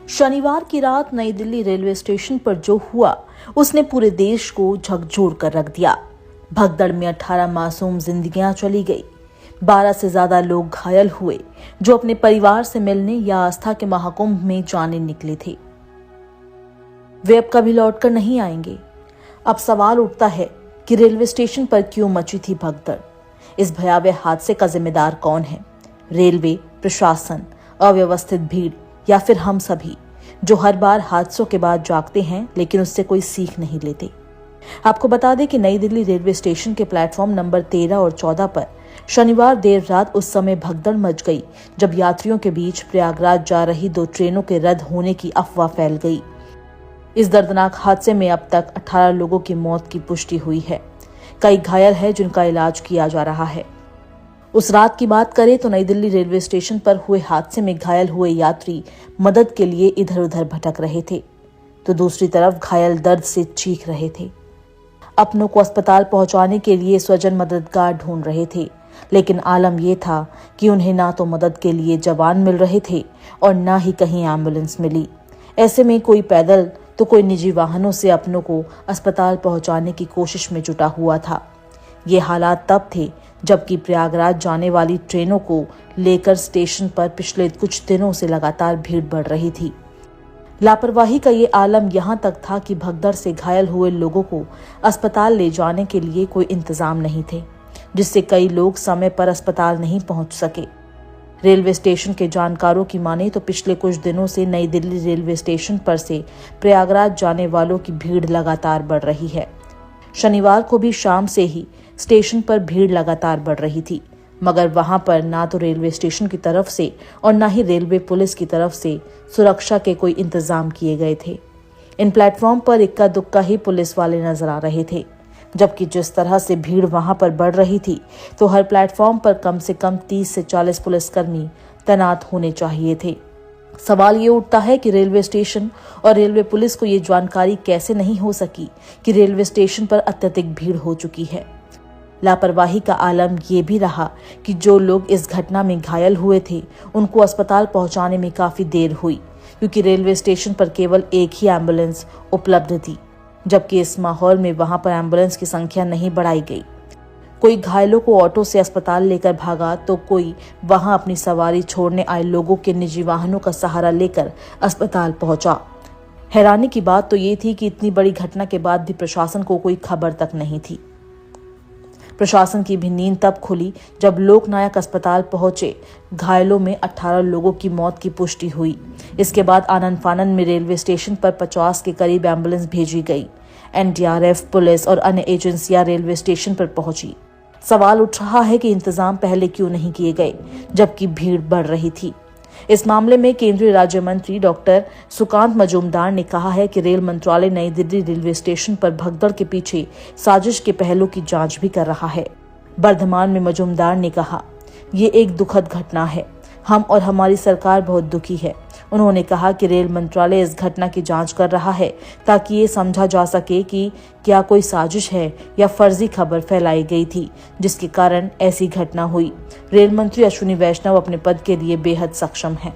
शनिवार की रात नई दिल्ली रेलवे स्टेशन पर जो हुआ उसने पूरे देश को झकझोर कर रख दिया। भगदड़ में 18 मासूम जिंदगियां चली गई, 12 से ज्यादा लोग घायल हुए जो अपने परिवार से मिलने या आस्था के महाकुंभ में जाने निकले थे। वे अब कभी लौटकर नहीं आएंगे। अब सवाल उठता है कि रेलवे स्टेशन पर क्यों मची थी भगदड़। इस भयावह हादसे का जिम्मेदार कौन है? रेलवे प्रशासन, अव्यवस्थित भीड़ या फिर हम सभी जो हर बार हादसों के बाद जागते हैं लेकिन उससे कोई सीख नहीं लेते। आपको बता दें कि नई दिल्ली रेलवे स्टेशन के प्लेटफॉर्म नंबर 13 और 14 पर शनिवार देर रात उस समय भगदड़ मच गई जब यात्रियों के बीच प्रयागराज जा रही 2 ट्रेनों के रद्द होने की अफवाह फैल गई। इस दर्दनाक हादसे में अब तक 18 लोगों की मौत की पुष्टि हुई है। कई घायल है जिनका इलाज किया जा रहा है। उस रात की बात करें तो नई दिल्ली रेलवे स्टेशन पर हुए हादसे में घायल हुए यात्री मदद के लिए इधर उधर भटक रहे थे, तो दूसरी तरफ घायल दर्द से चीख रहे थे। अपनों को अस्पताल पहुंचाने के लिए स्वजन मददगार ढूंढ रहे थे, लेकिन आलम यह था कि उन्हें ना तो मदद के लिए जवान मिल रहे थे और ना ही कहीं एम्बुलेंस मिली। ऐसे में कोई पैदल तो कोई निजी वाहनों से अपनों को अस्पताल पहुंचाने की कोशिश में जुटा हुआ था। ये हालात तब थे जबकि प्रयागराज जाने वाली ट्रेनों को लेकर स्टेशन पर पिछले कुछ दिनों से लगातार भीड़ बढ़ रही थी। लापरवाही का ये आलम यहाँ तक था कि भगदड़ से घायल हुए लोगों को अस्पताल ले जाने के लिए कोई इंतजाम नहीं थे, जिससे कई लोग समय पर अस्पताल नहीं पहुंच सके। रेलवे स्टेशन के जानकारों की माने तो पिछले कुछ दिनों से नई दिल्ली रेलवे स्टेशन पर से प्रयागराज जाने वालों की भीड़ लगातार बढ़ रही है। शनिवार को भी शाम से ही स्टेशन पर भीड़ लगातार बढ़ रही थी, मगर वहां पर ना तो रेलवे स्टेशन की तरफ से और ना ही रेलवे पुलिस की तरफ से सुरक्षा के कोई इंतजाम किए गए थे। इन प्लेटफॉर्म पर इक्का दुक्का ही पुलिस वाले नजर आ रहे थे, जबकि जिस तरह से भीड़ वहां पर बढ़ रही थी तो हर प्लेटफॉर्म पर कम से कम 30 से 40 पुलिसकर्मी तैनात होने चाहिए थे। सवाल ये उठता है कि रेलवे स्टेशन और रेलवे पुलिस को ये जानकारी कैसे नहीं हो सकी कि रेलवे स्टेशन पर अत्यधिक भीड़ हो चुकी है। लापरवाही का आलम ये भी रहा कि जो लोग इस घटना में घायल हुए थे उनको अस्पताल पहुंचाने में काफी देर हुई, क्योंकि रेलवे स्टेशन पर केवल एक ही एम्बुलेंस उपलब्ध थी, जबकि इस माहौल में वहां पर एम्बुलेंस की संख्या नहीं बढ़ाई गई। कोई घायलों को ऑटो से अस्पताल लेकर भागा तो कोई वहां अपनी सवारी छोड़ने आए लोगों के निजी वाहनों का सहारा लेकर अस्पताल पहुंचा। हैरानी की बात तो ये थी कि इतनी बड़ी घटना के बाद भी प्रशासन को कोई खबर तक नहीं थी। प्रशासन की भी नींद तब खुली जब लोकनायक अस्पताल पहुंचे। घायलों में 18 लोगों की मौत की पुष्टि हुई। इसके बाद आनन फानन में रेलवे स्टेशन पर 50 के करीब एम्बुलेंस भेजी गई। एनडीआरएफ, पुलिस और अन्य एजेंसियां रेलवे स्टेशन पर पहुंची। सवाल उठ रहा है कि इंतजाम पहले क्यों नहीं किए गए जबकि भीड़ बढ़ रही थी। इस मामले में केंद्रीय राज्य मंत्री डॉक्टर सुकांत मजूमदार ने कहा है कि रेल मंत्रालय नई दिल्ली रेलवे स्टेशन पर भगदड़ के पीछे साजिश के पहलू की जांच भी कर रहा है। वर्धमान में मजूमदार ने कहा, ये एक दुखद घटना है, हम और हमारी सरकार बहुत दुखी है। उन्होंने कहा कि रेल मंत्रालय इस घटना की जांच कर रहा है ताकि ये समझा जा सके कि क्या कोई साजिश है या फर्जी खबर फैलाई गई थी जिसके कारण ऐसी घटना हुई। रेल मंत्री अश्विनी वैष्णव अपने पद के लिए बेहद सक्षम हैं।